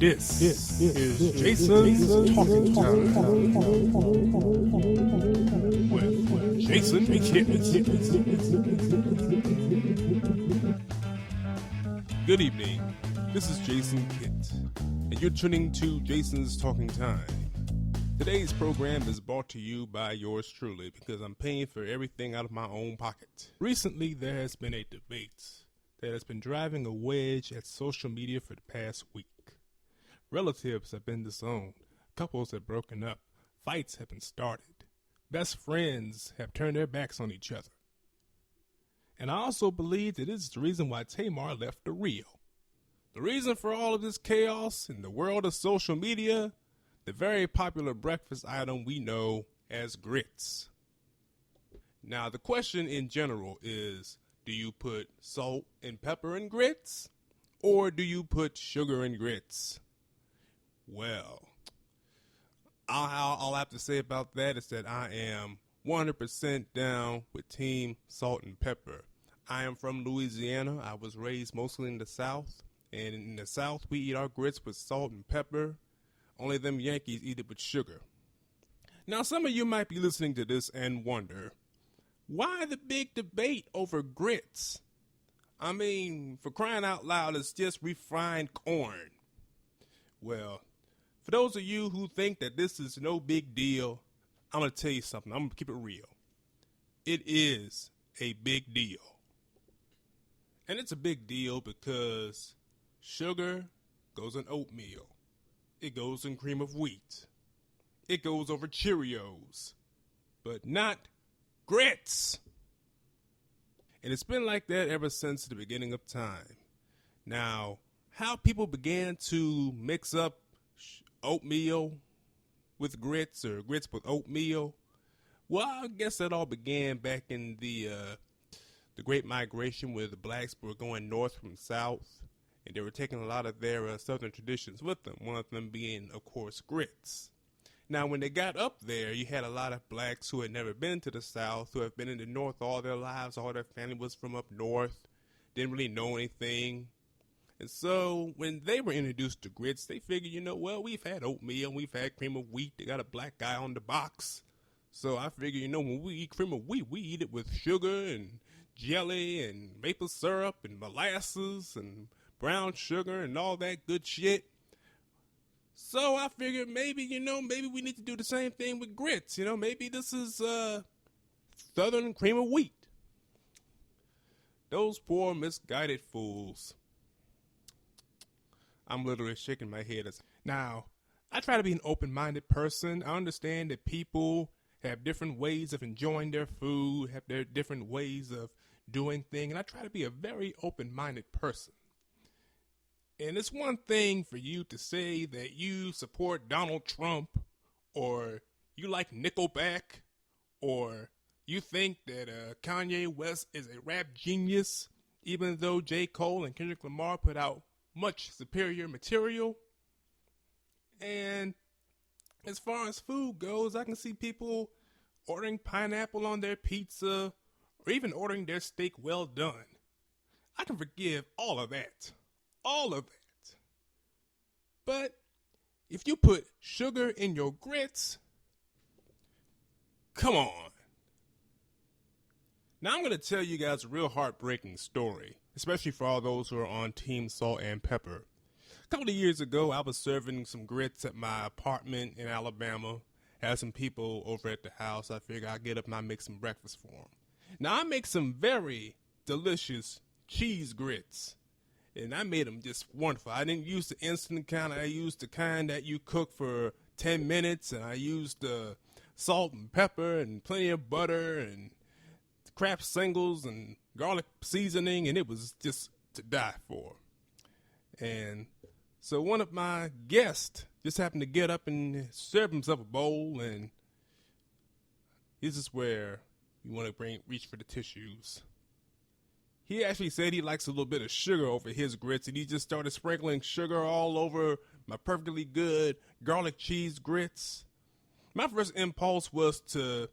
This is Jason's Talking Time with Jason Kidd. Good evening. This is Jason Kidd, and you're tuning to Jason's Talking Time. Today's program is brought to you by yours truly because I'm paying for everything out of my own pocket. Recently, there has been a debate that has been driving a wedge at social media for the past week. Relatives have been disowned, couples have broken up, fights have been started, best friends have turned their backs on each other. And I also believe that this is the reason why Tamar left the Rio. The reason for all of this chaos in the world of social media, the very popular breakfast item we know as grits. Now, the question in general is, do you put salt and pepper in grits, or do you put sugar in grits? Well, all I have to say about that is that I am 100% down with Team Salt and Pepper. I am from Louisiana. I was raised mostly in the South, and in the South, we eat our grits with salt and pepper. Only them Yankees eat it with sugar. Now, some of you might be listening to this and wonder, why the big debate over grits? I mean, for crying out loud, it's just refined corn. Well, for those of you who think that this is no big deal, I'm going to tell you something. I'm going to keep it real. It is a big deal. And it's a big deal because sugar goes in oatmeal. It goes in cream of wheat. It goes over Cheerios. But not grits. And it's been like that ever since the beginning of time. Now, how people began to mix up oatmeal with grits or grits with oatmeal, well, I guess that all began back in the Great Migration, where the blacks were going north from south, and they were taking a lot of their southern traditions with them, one of them being, of course, grits. Now, when they got up there, you had a lot of blacks who had never been to the South, who have been in the North all their lives. All their family was from up north, didn't really know anything. And so when they were introduced to grits, they figured, well, we've had oatmeal, we've had cream of wheat. They got a black guy on the box. So I figured, when we eat cream of wheat, we eat it with sugar and jelly and maple syrup and molasses and brown sugar and all that good shit. So I figured maybe we need to do the same thing with grits. Maybe this is Southern cream of wheat. Those poor misguided fools. I'm literally shaking my head. Now, I try to be an open-minded person. I understand that people have different ways of enjoying their food, have their different ways of doing things, and I try to be a very open-minded person. And it's one thing for you to say that you support Donald Trump, or you like Nickelback, or you think that Kanye West is a rap genius, even though J. Cole and Kendrick Lamar put out much superior material. And as far as food goes, I can see people ordering pineapple on their pizza, or even ordering their steak well done. I can forgive all of that. All of that. But if you put sugar in your grits, come on. Now I'm going to tell you guys a real heartbreaking story, especially for all those who are on Team Salt and Pepper. A couple of years ago, I was serving some grits at my apartment in Alabama. Had some people over at the house. I figured I'd get up and I'd make some breakfast for them. Now, I make some very delicious cheese grits. And I made them just wonderful. I didn't use the instant kind. I used the kind that you cook for 10 minutes. And I used salt and pepper and plenty of butter and Kraft singles and garlic seasoning. And it was just to die for. And so one of my guests just happened to get up and serve himself a bowl. And this is where you want to reach for the tissues. He actually said he likes a little bit of sugar over his grits, and he just started sprinkling sugar all over my perfectly good garlic cheese grits. My first impulse was to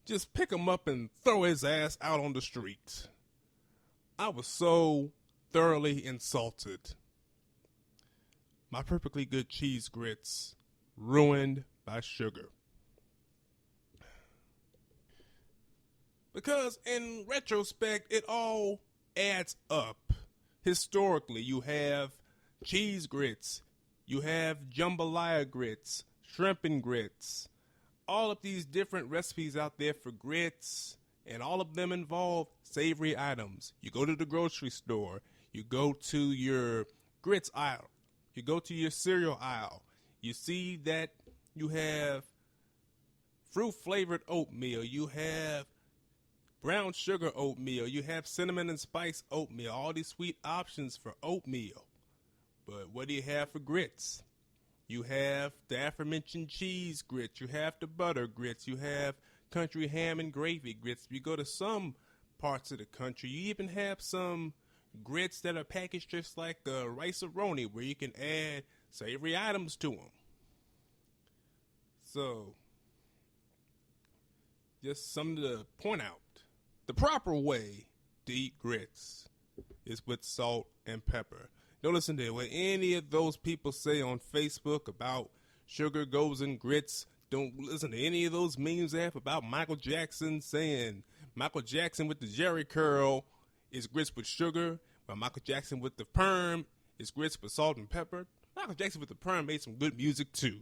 just pick him up and throw his ass out on the street. I was so thoroughly insulted. My perfectly good cheese grits ruined by sugar. Because in retrospect, it all adds up. Historically, you have cheese grits, you have jambalaya grits, shrimp and grits, all of these different recipes out there for grits, and all of them involve savory items. You go to the grocery store, you go to your grits aisle, you go to your cereal aisle, you see that you have fruit flavored oatmeal, you have brown sugar oatmeal, you have cinnamon and spice oatmeal, all these sweet options for oatmeal. But what do you have for grits? You have the aforementioned cheese grits, you have the butter grits, you have country ham and gravy grits. If you go to some parts of the country, you even have some grits that are packaged just like a rice-a-roni, where you can add savory items to them. So, just something to point out. The proper way to eat grits is with salt and pepper. Don't listen to what any of those people say on Facebook about sugar goes in grits. Don't listen to any of those memes they have about Michael Jackson saying Michael Jackson with the Jerry curl is grits with sugar, while Michael Jackson with the perm is grits with salt and pepper. Michael Jackson with the perm made some good music too.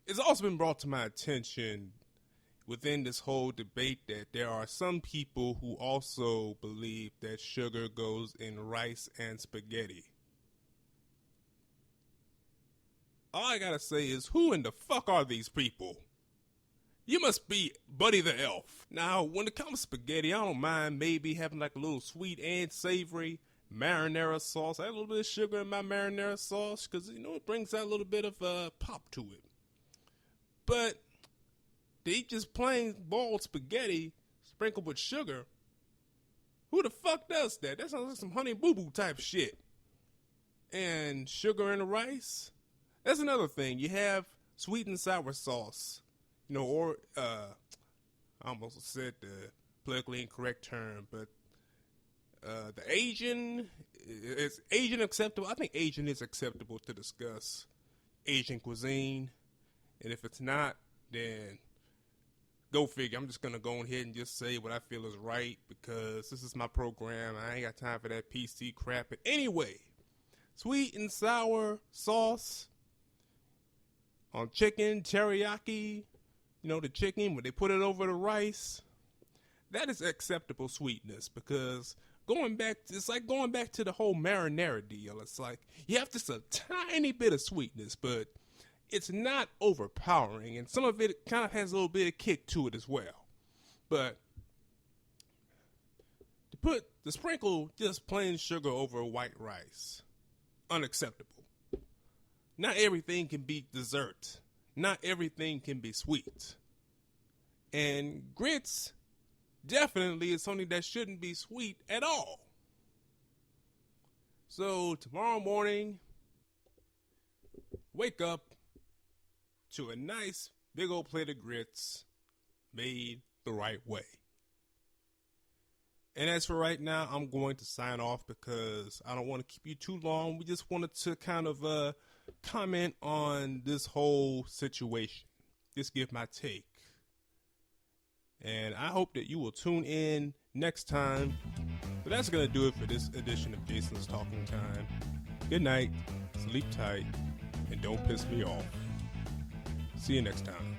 It's also been brought to my attention within this whole debate that there are some people who also believe that sugar goes in rice and spaghetti. All I gotta say is, who in the fuck are these people? You must be Buddy the Elf. Now, when it comes to spaghetti, I don't mind maybe having like a little sweet and savory marinara sauce. I have a little bit of sugar in my marinara sauce because, you know, it brings out a little bit of pop to it. But to eat just plain boiled spaghetti sprinkled with sugar, who the fuck does that? That sounds like some Honey Boo Boo type shit. And sugar in the rice? That's another thing. You have sweet and sour sauce, you know, or I almost said the politically incorrect term, but the Asian, is Asian acceptable? I think Asian is acceptable to discuss Asian cuisine, and if it's not, then go figure. I'm just gonna go ahead and just say what I feel is right because this is my program. I ain't got time for that PC crap. But anyway, sweet and sour sauce on chicken, teriyaki, you know, the chicken, when they put it over the rice, that is acceptable sweetness because it's like going back to the whole marinara deal. It's like you have just a tiny bit of sweetness, but it's not overpowering, and some of it kind of has a little bit of kick to it as well. But to sprinkle just plain sugar over white rice, unacceptable. Not everything can be dessert. Not everything can be sweet. And grits definitely is something that shouldn't be sweet at all. So tomorrow morning, wake up to a nice big old plate of grits made the right way. And as for right now, I'm going to sign off because I don't want to keep you too long. We just wanted to kind of comment on this whole situation. Just give my take. And I hope that you will tune in next time. But that's going to do it for this edition of Jason's Talking Time. Good night, sleep tight, and don't piss me off. See you next time.